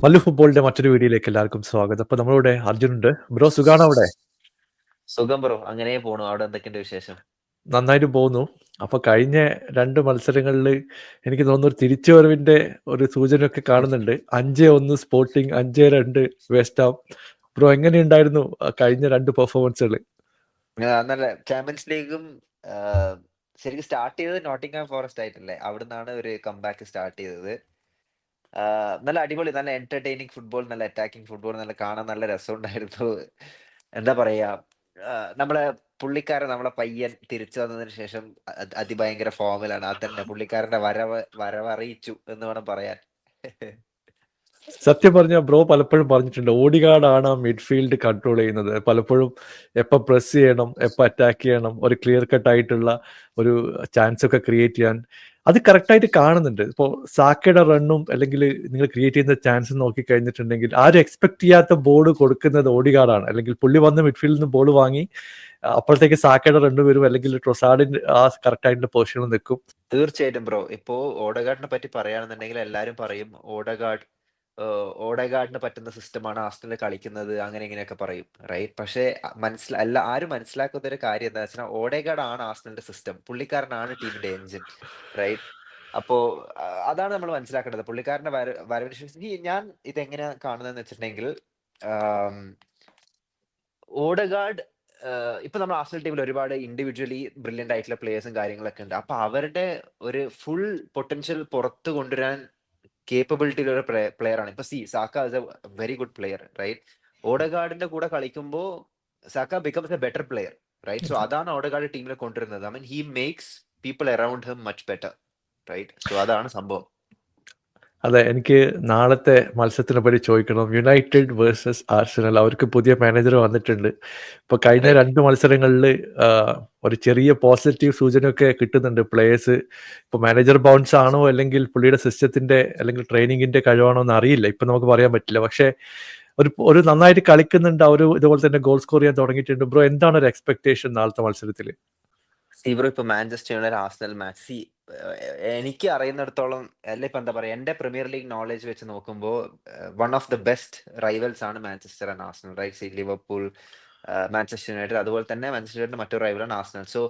മല്ലു ഫുട്ബോളിന്റെ മറ്റൊരു വീഡിയോയിലേക്ക് എല്ലാവർക്കും സ്വാഗതം. അപ്പൊ നമ്മളിവിടെ അർജുനുണ്ട്. ബ്രോ സുഖാണോ അവിടെ? സുഖം ബ്രോ. അങ്ങനെ പോണു. അവിടെ എന്തൊക്കെയുണ്ട് വിശേഷം? നന്നായിട്ട് പോകുന്നു. അപ്പൊ കഴിഞ്ഞ 2 മത്സരങ്ങളില് എനിക്ക് തോന്നുന്നു ഒരു തിരിച്ചുവരവിന്റെ ഒരു സൂചനയൊക്കെ കാണുന്നുണ്ട്. 5-1 സ്പോർട്ടിംഗ്, 5-2 വെസ്റ്റ് ഹാം. ബ്രോ എങ്ങനെയുണ്ടായിരുന്നു കഴിഞ്ഞ 2 പെർഫോമൻസുകള്? നല്ല ചാമ്പ്യൻസ് ലീഗും ആഹ്, ശരിക്കും സ്റ്റാർട്ട് ചെയ്തത് നോട്ടിംഗ്ഹാം ഫോറസ്റ്റ് ആയിട്ടല്ലേ? അവിടുന്നാണ് ഒരു കംബാക്ക് സ്റ്റാർട്ട് ചെയ്തത്. നല്ല അടിപൊളി, നല്ല എന്റർടൈനിങ് ഫുട്ബോൾ, നല്ല അറ്റാക്കിംഗ് ഫുട്ബോൾ, നല്ല കാണാൻ നല്ല രസമുണ്ടായിരുന്നു. എന്താ പറയാ, നമ്മളെ പുള്ളിക്കാരൻ, നമ്മളെ പയ്യൻ തിരിച്ചു വന്നതിന് ശേഷം അതിഭയങ്കര ഫോമിലാണ്. അതന്നെ പുള്ളിക്കാരന്റെ വരവറിയിച്ചു എന്ന് വേണം പറയാൻ. സത്യം പറഞ്ഞാൽ ബ്രോ പലപ്പോഴും പറഞ്ഞിട്ടുണ്ട് ഓഡിഗാർഡാണ് ആ മിഡ്ഫീൽഡ് കൺട്രോൾ ചെയ്യുന്നത്. പലപ്പോഴും എപ്പോൾ പ്രസ് ചെയ്യണം, എപ്പോൾ അറ്റാക്ക് ചെയ്യണം, ഒരു ക്ലിയർ കട്ട് ആയിട്ടുള്ള ഒരു ചാൻസ് ഒക്കെ ക്രിയേറ്റ് ചെയ്യാൻ അത് കറക്റ്റായിട്ട് കാണുന്നുണ്ട്. ഇപ്പോൾ സാക്കയുടെ റണ്ണും അല്ലെങ്കിൽ നിങ്ങൾ ക്രിയേറ്റ് ചെയ്യുന്ന ചാൻസ് നോക്കി കഴിഞ്ഞിട്ടുണ്ടെങ്കിൽ ആരും എക്സ്പെക്ട് ചെയ്യാത്ത ബോൾ കൊടുക്കുന്നത് ഓഡിഗാർഡാണ്. അല്ലെങ്കിൽ പുള്ളി വന്ന് മിഡ്ഫീൽഡിൽ നിന്ന് ബോൾ വാങ്ങി അപ്പോഴത്തേക്ക് സാക്കയുടെ റണ്ണ് വരും, അല്ലെങ്കിൽ ട്രൊസാർഡിന്റെ ആ കറക്റ്റ് ആയിട്ടുള്ള പൊസിഷനിൽ നിൽക്കും. തീർച്ചയായിട്ടും ബ്രോ. ഇപ്പോ ഓഡെഗാർഡിനെ പറ്റി പറയുകയാണെന്നുണ്ടെങ്കിൽ എല്ലാരും പറയും ഓഡെഗാർഡിന് പറ്റുന്ന സിസ്റ്റമാണ് ആർസണൽ കളിക്കുന്നത്, അങ്ങനെ ഇങ്ങനെയൊക്കെ പറയും. റൈറ്റ്? പക്ഷേ ആരും മനസ്സിലാക്കാത്ത ഒരു കാര്യം എന്താന്ന് വെച്ചാൽ ഓഡെഗാർഡ് ആണ് ആർസണലിന്റെ സിസ്റ്റം. പുള്ളിക്കാരനാണ് ടീമിന്റെ എൻജിൻ. റൈറ്റ്? അപ്പോ അതാണ് നമ്മൾ മനസ്സിലാക്കേണ്ടത്. പുള്ളിക്കാരന്റെ വരവിന് ശേഷം ഞാൻ ഇതെങ്ങനെയാ കാണുന്നതെന്ന് വെച്ചിട്ടുണ്ടെങ്കിൽ, ആം, ഓഡെഗാർഡ് ഇപ്പൊ നമ്മൾ ആർസണൽ ടീമിൽ ഒരുപാട് ഇൻഡിവിജ്വലി ബ്രില്യന്റ് ആയിട്ടുള്ള പ്ലേയേഴ്സും കാര്യങ്ങളൊക്കെ ഉണ്ട്. അപ്പൊ അവരുടെ ഒരു ഫുൾ പൊട്ടൻഷ്യൽ പുറത്തു കൊണ്ടുവരാൻ കേപ്പബിലിറ്റി ഉള്ള ഒരു പ്ലെയർ ആണ്. ഇപ്പൊ Saka is a very good player, right? ഓഡെഗാർഡിന്റെ കൂടെ കളിക്കുമ്പോ Saka becomes a better player, right? So അതാണ് ഓഡെഗാർഡ് ടീമിൽ കൊണ്ടുവരുന്നത്. I mean he makes people around him much better, right? So അതാണ് സംഭവം. അതെ, എനിക്ക് നാളത്തെ മത്സരത്തിനെ പറ്റി ചോദിക്കണം. United versus Arsenal. അവർക്ക് പുതിയ മാനേജർ വന്നിട്ടുണ്ട്. ഇപ്പൊ കഴിഞ്ഞ റൈറ്റ്. 2 മത്സരങ്ങളിൽ ഒരു ചെറിയ പോസിറ്റീവ് സൂചനയൊക്കെ കിട്ടുന്നുണ്ട്. പ്ലേയേഴ്സ് ഇപ്പൊ മാനേജർ ബൗൺസ് ആണോ അല്ലെങ്കിൽ പുള്ളിയുടെ സിസ്റ്റത്തിന്റെ അല്ലെങ്കിൽ ട്രെയിനിങ്ങിന്റെ കഴിവാണോ എന്ന് അറിയില്ല. ഇപ്പൊ നമുക്ക് പറയാൻ പറ്റില്ല. പക്ഷേ ഒരു ഒരു നന്നായിട്ട് കളിക്കുന്നുണ്ട്. അവര് ഇതുപോലെ തന്നെ ഗോൾ സ്കോർ ചെയ്യാൻ തുടങ്ങിയിട്ടുണ്ട്. ബ്രോ എന്താണ് ഒരു എക്സ്പെക്ടേഷൻ നാളത്തെ മത്സരത്തിൽ? ബ്രോ, ഇപ്പൊ മാഞ്ചസ്റ്റർ യുണൈറ്റഡ് ആർസണൽ മാച്ച് എനിക്ക് അറിയുന്നിടത്തോളം, അല്ല ഇപ്പൊ എന്താ പറയാ, എന്റെ പ്രീമിയർ ലീഗ് നോളജ് വെച്ച് നോക്കുമ്പോൾ one of the best rivals ആണ് Manchester and Arsenal, right? Liverpool, Manchester United, അതുപോലെ തന്നെ മാഞ്ചസ്റ്റർ യുണൈറ്റഡ് മറ്റൊരു റൈവലാണ് ആർസണൽ. സോ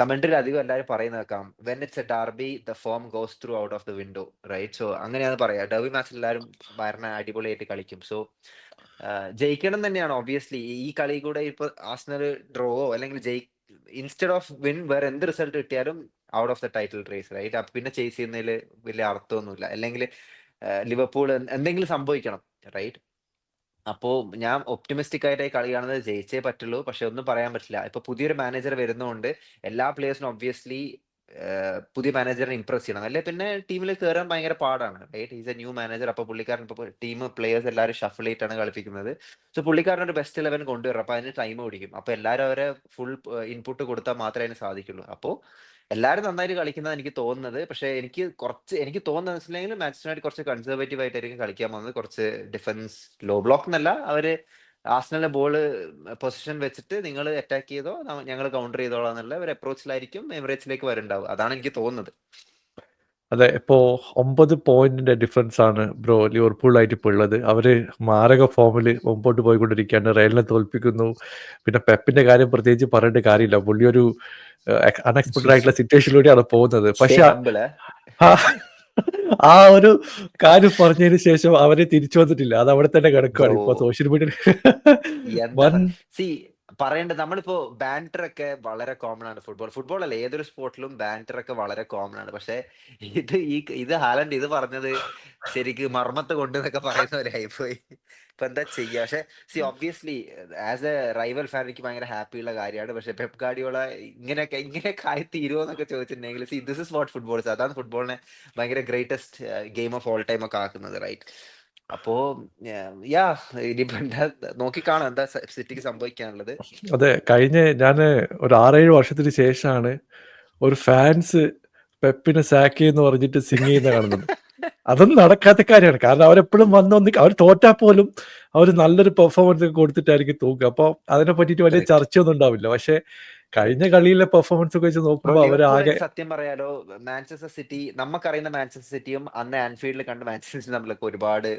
കമന്ററിയിൽ അധികം എല്ലാവരും പറയുന്നത് കേൾക്കാം, when it's a derby the form goes through out of the window, right? So അങ്ങനെയാണ് പറയാ. ഡെർബി മാച്ചിൽ എല്ലാവരും ഭരണ അടിപൊളിയായിട്ട് കളിക്കും. സോ ജയിക്കണം തന്നെയാണ് ഒബ്വിയസ്ലി. ഈ കളി കൂടെ ഇപ്പൊ ആർസണൽ ഡ്രോവോ അല്ലെങ്കിൽ ഇൻസ്റ്റെഡ് ഓഫ് വിൻ വേറെ എന്ത് റിസൾട്ട് കിട്ടിയാലും out of the title race, right? അപ്പൊ പിന്നെ ചേസ് ചെയ്യുന്നതിൽ വലിയ അർത്ഥമൊന്നുമില്ല. അല്ലെങ്കിൽ ലിവർപൂൾ എന്തെങ്കിലും സംഭവിക്കണം, റൈറ്റ്? അപ്പോ ഞാൻ ഒപ്റ്റിമിസ്റ്റിക് ആയിട്ട് ഈ കളി കാണുന്നത് ജയിച്ചേ പറ്റുള്ളൂ. പക്ഷെ ഒന്നും പറയാൻ പറ്റില്ല. ഇപ്പൊ പുതിയൊരു മാനേജർ വരുന്നതുകൊണ്ട് എല്ലാ പ്ലേയേഴ്സിനും ഒബ്വിയസ്ലി പുതിയ മാനേജറിനെ ഇംപ്രസ് ചെയ്യണം. അല്ലെ പിന്നെ ടീമിൽ കയറാൻ ഭയങ്കര പാടാണ്, right? Is a new manager. അപ്പൊ പുള്ളിക്കാരൻ ഇപ്പൊ ടീം പ്ലേയേഴ്സ് എല്ലാവരും ഷഫിൾ ചെയ്തിട്ടാണ് കളിപ്പിക്കുന്നത്. സോ പുള്ളിക്കാരൻ ഒരു ബെസ്റ്റ് 11 കൊണ്ടുവരും. അപ്പൊ അതിന് ടൈം പിടിക്കും. അപ്പൊ എല്ലാവരും അവരെ ഫുൾ ഇൻപുട്ട് കൊടുത്താൽ മാത്രമേ അതിന് സാധിക്കുള്ളൂ. അപ്പോ എല്ലാവരും നന്നായിട്ട് കളിക്കുന്നതാണ് എനിക്ക് തോന്നുന്നത്. പക്ഷെ എനിക്ക് തോന്നുന്നത് വെച്ചിട്ടുണ്ടെങ്കിൽ മാഞ്ചസ്റ്റർ യുണൈറ്റഡ് കുറച്ച് കൺസർവേറ്റീവ് ആയിട്ടായിരിക്കും കളിക്കാൻ പോകുന്നത്. കുറച്ച് ഡിഫൻസ് ലോ ബ്ലോക്ക് എന്നല്ല, അവര് ആർസണലിന്റെ ബോള് പൊസിഷൻ വെച്ചിട്ട് നിങ്ങൾ അറ്റാക്ക് ചെയ്തോ, ഞങ്ങൾ കൗണ്ടർ ചെയ്തോളാം എന്നുള്ള ഒരു അപ്രോച്ചിലായിരിക്കും എമിറേറ്റ്സിലേക്ക് വരുന്നുണ്ടാവും. അതാണ് എനിക്ക് തോന്നുന്നത്. അതെ, ഇപ്പോ 9 പോയിന്റിന്റെ ഡിഫറൻസ് ആണ് ബ്രോ ലിവർപൂളായിട്ട് ഇപ്പോൾ ഉള്ളത്. അവര് മാരക ഫോമിൽ മുമ്പോട്ട് പോയിക്കൊണ്ടിരിക്കുകയാണ്. റയലിനെ തോൽപ്പിക്കുന്നു. പിന്നെ പെപ്പിന്റെ കാര്യം പ്രത്യേകിച്ച് പറയേണ്ട കാര്യമില്ല. പുള്ളി ഒരു അൺഎക്സ്പെക്ടഡ് ആയിട്ടുള്ള സിറ്റുവേഷനിലൂടെയാണ് പോകുന്നത്. സ്റ്റേ പക്ഷെ ഹംബിൾ. ആ ആ ഒരു കാര്യം പറഞ്ഞതിന് ശേഷം അവര് തിരിച്ചു വന്നിട്ടില്ല. അത് അവിടെ തന്നെ കിടക്കുകയാണ്. ബ്രോ, ഇപ്പൊ സോഷ്യൽ മീഡിയയിൽ വൻ എന്താണ് സി പറയേണ്ടത്? നമ്മളിപ്പോ ബാൻറ്റർ ഒക്കെ വളരെ കോമൺ ആണ്. ഫുട്ബോൾ അല്ല, ഏതൊരു സ്പോർട്ടിലും ബാൻറ്റർ ഒക്കെ വളരെ കോമൺ ആണ്. പക്ഷെ ഇത് ഹാലൻഡ് ഇത് പറഞ്ഞത് ശരിക്ക് മർമ്മത്ത് കൊണ്ട് എന്നൊക്കെ പറയുന്ന പോലെ ആയിപ്പോയി. ഇപ്പൊ എന്താ ചെയ്യാ? പക്ഷെ obviously as A rival fan എനിക്ക് ഭയങ്കര ഹാപ്പി ഉള്ള കാര്യമാണ്. പക്ഷെ പെപ് ഗാർഡിയോള ഇങ്ങനെയൊക്കെ ആയി തീരുമോ എന്നൊക്കെ ചോദിച്ചിട്ടുണ്ടെങ്കിൽ, ദിസ് ഇസ് വാട്ട് ഫുട്ബോൾ. അതാണ് ഫുട്ബോളിനെ ഭയങ്കര greatest game of all time ഒക്കെ ആക്കുന്നത്, റൈറ്റ്? അപ്പോ യാ ഇനിയിപ്പോ എന്താ നോക്കിക്കാണാം എന്താ സിറ്റിക്ക് സംഭവിക്കാനുള്ളത്. അതെ, ഞാന് ഒരു 6-7 വർഷത്തിന് ശേഷമാണ് ഒരു ഫാൻസ് പെപ്പിനെ സാക്ക് ചെയ്യുന്നു പറഞ്ഞിട്ട് സിങ് ചെയ്യുന്ന കാണുന്നത്. അതൊന്നും നടക്കാത്ത കാര്യമാണ്. കാരണം അവരെപ്പോഴും അവർ തോറ്റാ പോലും അവർ നല്ലൊരു പെർഫോമൻസ് ഒക്കെ കൊടുത്തിട്ടായിരിക്കും തൂക്കുക. അപ്പോൾ അതിനെ പറ്റിയിട്ട് വലിയ കറക്റ്റ്. ചർച്ചയൊന്നും ഉണ്ടാവില്ല. പക്ഷേ കഴിഞ്ഞ കളിയിലെ പെർഫോമൻസ് ഒക്കെ വെച്ച് ബ്രോ നോക്കുമ്പോൾ അവർ ലിവർപൂൾ ആകെ സത്യം പറയാലോ, മാഞ്ചസ്റ്റർ സിറ്റി നമുക്കറിയുന്ന മാഞ്ചസ്റ്റർ സിറ്റിയും അന്ന് ആൻഫീൽഡിൽ കണ്ട മാഞ്ചസ്റ്റർ സിറ്റി തമ്മിലൊക്കെ ഒരുപാട്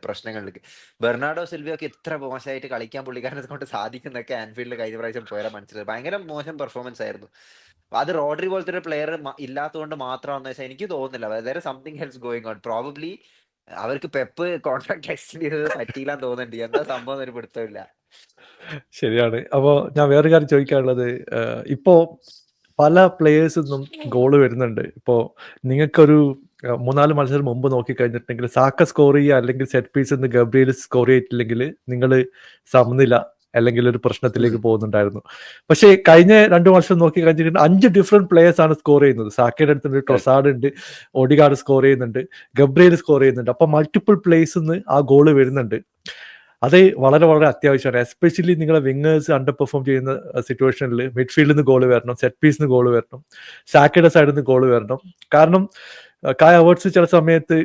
പ്രശ്നങ്ങളിലേക്ക്. ബെർണാഡോ സിൽവയൊക്കെ ഇത്ര മോശമായിട്ട് കളിക്കാൻ പുള്ളിക്കാരനെ കൊണ്ട് സാധിക്കുന്നൊക്കെ ആൻഫീൽഡിൽ കഴിഞ്ഞ പ്രാവശ്യം പോയാൽ മനസ്സിലായി. ഭയങ്കര മോശം പെർഫോമൻസ് ആയിരുന്നു. അത് റോഡ്രി പോലത്തെ ഒരു പ്ലെയർ ഇല്ലാത്തതുകൊണ്ട് മാത്രമാണെന്ന് വെച്ചാൽ എനിക്ക് തോന്നുന്നില്ല. വേറെ സംതിങ് ഹെൽസ് ഗോയിങ് ഓൺ. പ്രോബബ്ലി അവർക്ക് പെപ്പ് കോൺട്രാക്ട് എക്സ്റ്റെൻഡ് ചെയ്തത് പറ്റിയില്ലാന്ന് തോന്നുന്നുണ്ട്. എന്താ സംഭവം ഒരു പിടുത്തമില്ല. ശരിയാണ്. അപ്പോ ഞാൻ വേറൊരു കാര്യം ചോദിക്കാനുള്ളത്, ഇപ്പോ പല പ്ലേയേഴ്സിന്നും ഗോള് വരുന്നുണ്ട്. ഇപ്പോ നിങ്ങൾക്കൊരു 3-4 മത്സരം മുമ്പ് നോക്കിക്കഴിഞ്ഞിട്ടുണ്ടെങ്കിൽ സാക്ക സ്കോർ ചെയ്യുക, അല്ലെങ്കിൽ സെറ്റ് പീസ് ഗബ്രിയേൽ സ്കോർ ചെയ്തിട്ടില്ലെങ്കിൽ നിങ്ങൾ സമനില അല്ലെങ്കിൽ ഒരു പ്രശ്നത്തിലേക്ക് പോകുന്നുണ്ടായിരുന്നു. പക്ഷേ കഴിഞ്ഞ 2 വർഷം നോക്കി കഴിഞ്ഞിട്ടുണ്ടെങ്കിൽ 5 ഡിഫറെന്റ് പ്ലേയേഴ്സ് ആണ് സ്കോർ ചെയ്യുന്നത്. സാക്കയുടെ അടുത്തുണ്ട്, ട്രൊസാഡ് ഉണ്ട്, ഓഡിഗാർഡ് സ്കോർ ചെയ്യുന്നുണ്ട്, ഗബ്രിയേൽ സ്കോർ ചെയ്യുന്നുണ്ട്. അപ്പൊ മൾട്ടിപ്പിൾ പ്ലേസിൽ ആ ഗോള് വരുന്നുണ്ട്. അത് വളരെ വളരെ അത്യാവശ്യമാണ്. എസ്പെഷ്യലി നിങ്ങളെ വിങ്ങേഴ്സ് അണ്ടർ പെർഫോം ചെയ്യുന്ന സിറ്റുവേഷനിൽ മിഡ്ഫീൽഡിൽ നിന്ന് ഗോൾ വരണം, സെറ്റ് പീസിൽ നിന്ന് ഗോൾ വരണം, സാക്കയുടെ സൈഡിൽ നിന്ന് ഗോൾ വരണം. കാരണം കായ് ഹവേർട്സ് ചില സമയത്ത്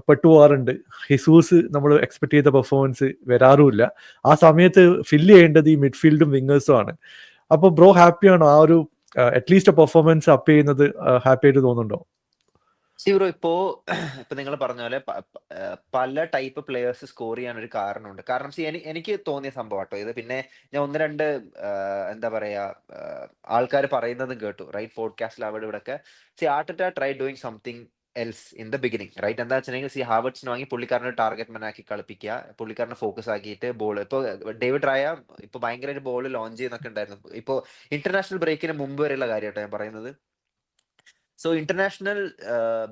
പെട്ടുപോകാറുണ്ട്. ഹിസൂസ് നമ്മൾ എക്സ്പെക്ട് ചെയ്ത പെർഫോമൻസ് വരാറുമില്ല. ആ സമയത്ത് ഫില്ല് ചെയ്യേണ്ടത് ഈ മിഡ്ഫീൽഡും വിങ്ങേഴ്സും ആണ്. അപ്പോൾ ബ്രോ ഹാപ്പിയാണോ ആ ഒരു അറ്റ്ലീസ്റ്റ് പെർഫോമൻസ് അപ്പ് ചെയ്യുന്നത്? ഹാപ്പി ആയിട്ട് തോന്നുന്നുണ്ടോ? ബ്രോ ഇപ്പോ നിങ്ങൾ പറഞ്ഞ പോലെ പല ടൈപ്പ് പ്ലേയേഴ്സ് സ്കോർ ചെയ്യാൻ ഒരു കാരണമുണ്ട്. കാരണം എനിക്ക് തോന്നിയ സംഭവം കേട്ടോ ഇത്. പിന്നെ ഞാൻ ഒന്ന് രണ്ട് എന്താ പറയാ ആൾക്കാർ പറയുന്നതും കേട്ടു, റൈറ്റ്, പോഡ്കാസ്റ്റിൽ അവിടെ ഇവിടെ ഒക്കെ. Arteta try doing something else in the beginning, right. എന്താ വെച്ചിട്ടുണ്ടെങ്കിൽ ഹാവർട്സിന് വാങ്ങി പുള്ളിക്കാരനെ ടാർഗറ്റ് മാൻ ആക്കി കളിപ്പിക്കുക, പുള്ളിക്കാരനെ ഫോക്കസ് ആക്കിയിട്ട് ബോൾ. ഇപ്പൊ ഡേവിഡ് റായ ഇപ്പൊ ഭയങ്കര ബോൾ ലോഞ്ച് ചെയ്യുന്നൊക്കെ ഉണ്ടായിരുന്നു. ഇപ്പൊ ഇന്റർനാഷണൽ ബ്രേക്കിന് മുമ്പ് വരെയുള്ള കാര്യമാട്ടോ ഞാൻ പറയുന്നത്. സോ ഇന്റർനാഷണൽ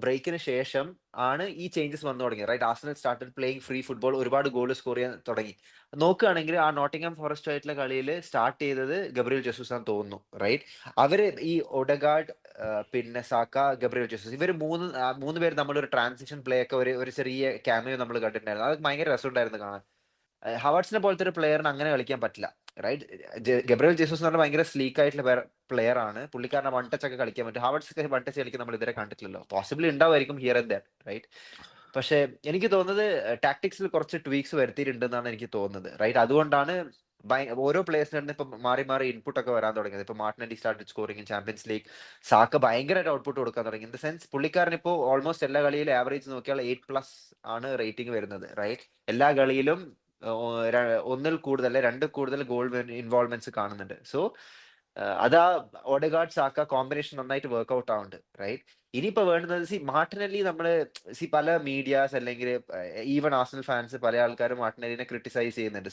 ബ്രേക്കിന് ശേഷം ആണ് ഈ ചേഞ്ചസ് വന്നു തുടങ്ങിയത്, right. Arsenal started playing free football, ഒരുപാട് ഗോൾ സ്കോർ ചെയ്യാൻ തുടങ്ങി. നോക്കുകയാണെങ്കിൽ ആ നോട്ടിംഗ്ഹാം ഫോറസ്റ്റ് ആയിട്ടുള്ള കളിയിൽ സ്റ്റാർട്ട് ചെയ്തത് ഗബ്രിയേൽ ജെസൂസ് ആണെന്ന് തോന്നുന്നു, റൈറ്റ്. അവര് ഈ ഒഡഗാർഡ്, പിന്നെ സാക്ക, ഗബ്രിയേൽ ജെസൂസ്, ഇവർ മൂന്ന് പേര് നമ്മളൊരു ട്രാൻസിഷൻ പ്ലേ ഒക്കെ ഒരു ചെറിയ ക്യാമിയോ നമ്മൾ കണ്ടിട്ടുണ്ടായിരുന്നു. അത് ഭയങ്കര രസമുണ്ടായിരുന്നു കാണാൻ. ഹവാർട്സിനെ പോലത്തെ ഒരു പ്ലെയറിന് അങ്ങനെ കളിക്കാൻ പറ്റില്ല, റൈറ്റ്. ഗബ്രിയേൽ ജെസൂസ് എന്ന് പറഞ്ഞാൽ ഭയങ്കര സ്ലീക്ക് ആയിട്ടുള്ള പ്ലെയർ ആണ്. പുള്ളിക്കാരനെ വൺ ടച്ച് ഒക്കെ കളിക്കാൻ പറ്റും. ഹവാർട്സ് ഒക്കെ വൺ ടച്ച് കളിക്കാൻ നമ്മൾ ഇതുവരെ കണ്ടിട്ടില്ലല്ലോ. പോസിബിളി ഉണ്ടാവുമായിരിക്കും ഹിയർ ആൻഡ് ദർ, റൈറ്റ്. പക്ഷെ എനിക്ക് തോന്നുന്നത് ടാക്ടിക്സിൽ കുറച്ച് ട്വീക്സ് വരുത്തിയിട്ടുണ്ടെന്നാണ് എനിക്ക് തോന്നുന്നത്, റൈറ്റ്. അതുകൊണ്ടാണ് ഓരോ പ്ലേയേഴ്സിന് ഇപ്പൊ മാറി മാറി ഇൻപുട്ട് ഒക്കെ വരാൻ തുടങ്ങിയത്. ഇപ്പൊ Martinelli started scoring in champions league, Saka ഭയങ്കരമായിട്ട് ഔട്ട്പുട്ട് കൊടുക്കാൻ തുടങ്ങി. ഇൻ ദ സെൻസ് പുള്ളിക്കാരൻ ഇപ്പോൾ ഓൾമോസ്റ്റ് എല്ലാ കളിയിലും ആവറേജ് നോക്കിയാൽ 8+ ആണ് റേറ്റിംഗ് വരുന്നത്, റൈറ്റ്. എല്ലാ കളിയിലും ഒന്നിൽ കൂടുതൽ, രണ്ടിൽ കൂടുതൽ ഗോൾ ഇൻവോൾവ്മെന്റ്സ് കാണുന്നുണ്ട്. സോ അതാ ഓഡഗാർഡ് സാക്ക കോമ്പിനേഷൻ നന്നായിട്ട് വർക്ക്ഔട്ട് ആവുന്നുണ്ട്, റൈറ്റ്. ഇനിയിപ്പോ വേണ്ടുന്നത് മാർട്ടിനെല്ലി നമ്മള് പല മീഡിയാസ് അല്ലെങ്കിൽ ഈവൻ ആർസണൽ ഫാൻസ് പല ആൾക്കാരും മാർട്ടിനെല്ലിനെ ക്രിട്ടിസൈസ് ചെയ്യുന്നുണ്ട്.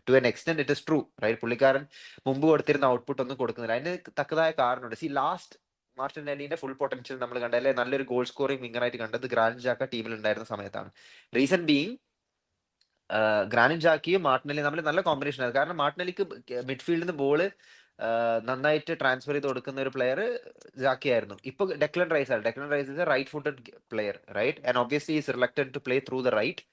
To an extent it is true, right. പുള്ളിക്കാരൻ മുമ്പ് കൊടുത്തിരുന്ന ഔട്ട്പുട്ട് ഒന്നും കൊടുക്കുന്നില്ല. അതിന് തക്കതായ കാരണമുണ്ട്. ലാസ്റ്റ് മാർട്ടിനെല്ലിന്റെ ഫുൾ പൊട്ടൻഷ്യൽ നമ്മൾ കണ്ടല്ലേ, നല്ലൊരു ഗോൾ സ്കോറിംഗ് വിങ്ങറായിട്ട് കണ്ടത് ഗ്രാൻഡ് ജാക്ക ടീമിൽ ഉണ്ടായിരുന്ന സമയത്താണ്. റീസൺ ബീങ് ഗ്രാനിറ്റ് ജാക്കിയും മാർട്ടിനെല്ലിയും തമ്മിൽ നല്ല കോമ്പിനേഷൻ ആയിരുന്നു. കാരണം മാർട്ടിനെല്ലിക്ക് മിഡ്ഫീൽഡിൽ നിന്ന് ബോള് നന്നായിട്ട് ട്രാൻസ്ഫർ ചെയ്ത് കൊടുക്കുന്ന ഒരു പ്ലെയർ ജാക്കി ആയിരുന്നു. ഇപ്പൊ ഡെക്ലൻ റൈസ് ആണ്. Declan Rice is a right footed player, right. And obviously is restricted to play through the right.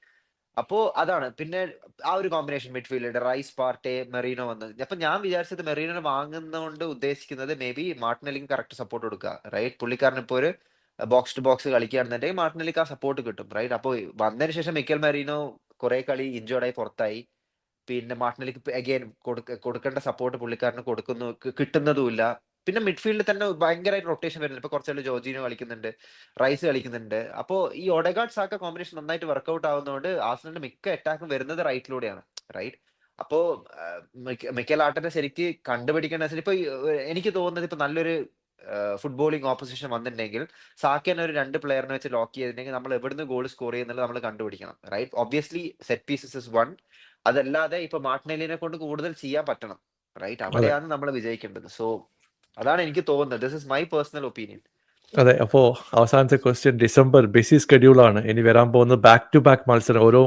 അപ്പോ അതാണ് പിന്നെ ആ ഒരു combination midfield Rice, Partey, Merino വന്ന്. അപ്പൊ ഞാൻ വിചാരിച്ചത് മെറീനോ വാങ്ങുന്നതുകൊണ്ട് ഉദ്ദേശിക്കുന്നത് മേ ബി മാർട്ടിനെല്ലിക്ക് കറക്റ്റ് സപ്പോർട്ട് കൊടുക്കുക, റൈറ്റ്. പുള്ളിക്കാരൻ ഇപ്പോൾ ഒരു ബോക്സ് ടു ബോക്സ് കളിക്കുകയാണെന്നുണ്ടെങ്കിൽ മാർട്ടിനെല്ലിക്ക് ആ സപ്പോർട്ട് കിട്ടും, റൈറ്റ്. അപ്പോൾ വന്നതിന് ശേഷം മിക്കൽ മെറീനോ കുറെ കളി ഇഞ്ചോർഡ് ആയി പുറത്തായി. പിന്നെ മാർട്ടിനെല്ലിക്ക് അഗൈൻ കൊടുക്കേണ്ട സപ്പോർട്ട് പുള്ളിക്കാരന് കിട്ടുന്നതുമില്ല. പിന്നെ മിഡ്ഫീൽഡിൽ തന്നെ ഭയങ്കരമായിട്ട് റൊട്ടേഷൻ വരുന്നുണ്ട്. ഇപ്പൊ കുറച്ചുള്ള ജോർജിനോ കളിക്കുന്നുണ്ട്, റൈസ് കളിക്കുന്നുണ്ട്. അപ്പോ ഈ ഒഡഗാർഡ് സാക്ക കോമ്പിനേഷൻ നന്നായിട്ട് വർക്ക്ഔട്ട് ആവുന്നതുകൊണ്ട് ആർസണലിന്റെ മിക്ക അറ്റാക്കും വരുന്നത് റൈറ്റിലൂടെയാണ്, റൈറ്റ്. അപ്പോ മിക്കൽ ആർട്ടനെ ശരിക്ക് കണ്ടുപിടിക്കേണ്ട ഇപ്പൊ എനിക്ക് തോന്നുന്നത് ഇപ്പൊ നല്ലൊരു ഫുട്ബോളിംഗ് ഓപ്പോസിഷൻ വന്നിട്ടുണ്ടെങ്കിൽ സാക്കേനെ ഒരു 2 പ്ലെയറിനെ വെച്ച് ലോക്ക് ചെയ്തിട്ടുണ്ടെങ്കിൽ നമ്മൾ എവിടുന്ന് ഗോൾ സ്കോർ ചെയ്യുന്നത് നമ്മൾ കണ്ടുപിടിക്കണം, right. Obviously set pieces is one. അതല്ലാതെ ഇപ്പൊ മാർട്ടിനെല്ലിനെ കൊണ്ട് കൂടുതൽ ചെയ്യാൻ പറ്റണം, റൈറ്റ്. അതെ, അവിടെയാണ് നമ്മൾ വിജയിക്കേണ്ടത്. സോ അതാണ് എനിക്ക് തോന്നുന്നത്. This is my personal opinion. അതെ. അപ്പോ അവസാനത്തെ ക്വസ്റ്റ്യൻ, ഡിസംബർ ബിസി സ്കെഡ്യൂളാണ്. ഇനി വരാൻ പോകുന്ന ബാക്ക് ടു ബാക്ക് മത്സരം, ഓരോ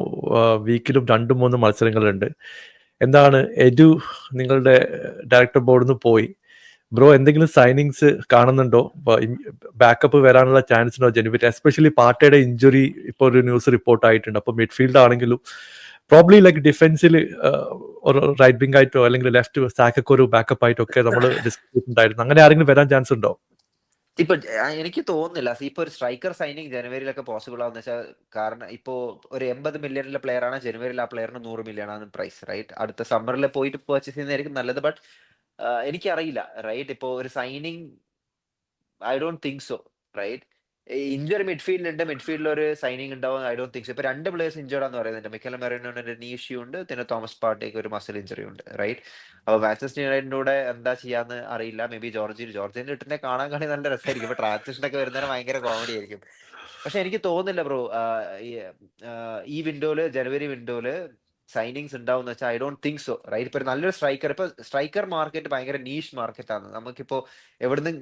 വീക്കിലും 2-3 മത്സരങ്ങളുണ്ട്. എന്താണ് നിങ്ങളുടെ ഡയറക്ടർ ബോർഡിൽ നിന്ന് പോയി, ബ്രോ എന്തെങ്കിലും സൈനിങ്സ് കാണുന്നുണ്ടോ? ബാക്കപ്പ് വരാനുള്ള ചാൻസ് ഉണ്ടോ ജനുവരി? എസ്പെഷ്യലി പാർട്ടിയുടെ ഇഞ്ചുറി ഇപ്പോൾ ഒരു ന്യൂസ് റിപ്പോർട്ട് ആയിട്ടുണ്ട്. അപ്പോൾ മിഡ്ഫീൽഡ് ആണെങ്കിലും പ്രോബ്ലി ലൈക്ക് ഡിഫൻസിൽ ഒരു റൈറ്റ് വിംഗ് ആയിട്ടോ അല്ലെങ്കിൽ ലെഫ്റ്റ് സാക്കൊക്കെ ഒരു ബാക്കപ്പ് ആയിട്ടോ ഒക്കെ നമ്മൾ ഡിസ്കസ് ചെയ്തിട്ടുണ്ടായിരുന്നു. അങ്ങനെ ആരെങ്കിലും വരാൻ ചാൻസ് ഉണ്ടോ? ഇപ്പൊ എനിക്ക് തോന്നുന്നില്ല ഇപ്പൊ ഒരു സ്ട്രൈക്കർ സൈനിങ് ജനുവരിയിലൊക്കെ പോസിബിൾ ആവുന്ന വെച്ചാൽ, കാരണം ഇപ്പോ ഒരു 80 മില്യണിലെ പ്ലെയർ ആണ് ജനുവരിയിൽ, ആ പ്ലെയറിന് 100 മില്യൺ ആണ് പ്രൈസ്, റൈറ്റ്. അടുത്ത സമ്മറിൽ പോയിട്ട് പർച്ചേസ് ചെയ്യുന്നതായിരിക്കും നല്ലത്. ബട്ട് എനിക്കറിയില്ല റൈറ്റ്. ഇപ്പോ ഒരു signing I don't think so right. Injury മിഡ്ഫീൽഡിൽ ഒരു സൈനിങ് ഉണ്ടാവും ഐ ഡോണ്ട് തിങ്ക് സോ. ഇപ്പൊ 2 പ്ലേയേഴ്സ് ഇഞ്ചേർഡ് ആണെന്ന് പറയുന്നുണ്ട്. മിക്കൽ മെറിനോന്റെ നീ ഇഷ്യൂ ഉണ്ട്, പിന്നെ തോമസ് പാർട്ടിക്ക് ഒരു മസിൽ ഇഞ്ചുറി ഉണ്ട് റൈറ്റ്. അപ്പൊ മാഞ്ചസ്റ്റർ യുണൈറ്റഡിന്റെ കൂടെ എന്താ ചെയ്യാന്ന് അറിയില്ല. മേ ബി ജോർജിന്റെ ഇട്ടിനെ കാണാൻ കളി നല്ല രസമായിരിക്കും. ഇപ്പൊ ട്രാൻസിഷൻ ഒക്കെ വരുന്നേരം ഭയങ്കര കോമഡി ആയിരിക്കും. പക്ഷെ എനിക്ക് തോന്നുന്നില്ല ബ്രോ ഈ വിൻഡോയില്, ജനുവരി വിൻഡോയില് സൈനിങ്സ് ഉണ്ടാവും വെച്ചാൽ I don't think so right. ഇപ്പൊ ഒരു നല്ലൊരു സ്ട്രൈക്കർ മാർക്കറ്റ് ഭയങ്കര നീഷ് മാർക്കറ്റാണ്. നമുക്കിപ്പോ എവിടുന്ന്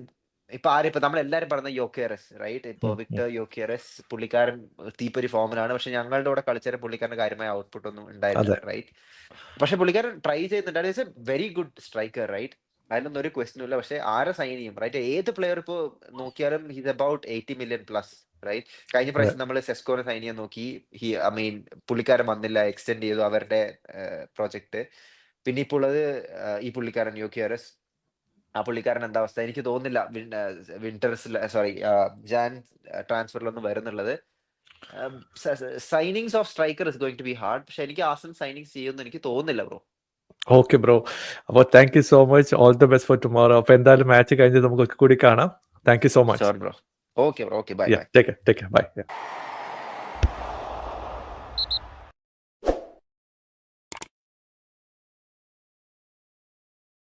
ഇപ്പൊ നമ്മളെല്ലാരും പറയുന്ന യോക്കേറസ് റൈറ്റ്. ഇപ്പൊ വിക്ടർ യോക്കേറസ് പുള്ളിക്കാരൻ തീപ്പൊരി ഫോമിലാണ്. പക്ഷെ ഞങ്ങളുടെ കൂടെ കളിച്ചാൽ പുള്ളിക്കാരന്റെ കാര്യമായ ഔട്ട്പുട്ട് ഒന്നും ഉണ്ടായില്ല റൈറ്റ്. പക്ഷെ പുള്ളിക്കാരൻ ട്രൈ ചെയ്യുന്നുണ്ട്. It's a very good striker right. അതിലൊന്നും ഒരു ക്വസ്റ്റനും ഇല്ല. പക്ഷെ ആരെ സൈൻ ചെയ്യും റൈറ്റ്. ഏത് പ്ലെയർ ഇപ്പോ നോക്കിയാലും his about 80 million plus right. കഴിഞ്ഞ പ്രാവശ്യം നമ്മൾ സെസ്കോനെ സൈൻ ചെയ്യാൻ നോക്കി, ഐ മീൻ പുള്ളിക്കാരൻ വന്നില്ല, എക്സ്റ്റെൻഡ് ചെയ്തു അവരുടെ പ്രോജക്ട്. പിന്നെ ഇപ്പോൾ ഉള്ളത് ഈ പുള്ളിക്കാരൻ യോക്കിയറസ്. ആ പുള്ളിക്കാരൻ എന്താ അവസ്ഥ എനിക്ക് തോന്നുന്നില്ല ജാൻ ട്രാൻസ്ഫറിലൊന്നും വരുന്നുള്ളത്. Signings of striker is going to be hard. പക്ഷെ എനിക്ക് ആസൻ സൈനിങ്സ് ചെയ്യുമെന്ന് എനിക്ക് തോന്നുന്നില്ല ബ്രോ. Okay bro. അപ്പോൾ thank you so much. All the best for tomorrow. അപ്പോൾ എന്തായാലും മാച്ച് കഴിഞ്ഞ് നമുക്ക് കൂടി കാണാം. Thank you so much. Sure bro. Okay bro. Okay bye bye. Take care. By.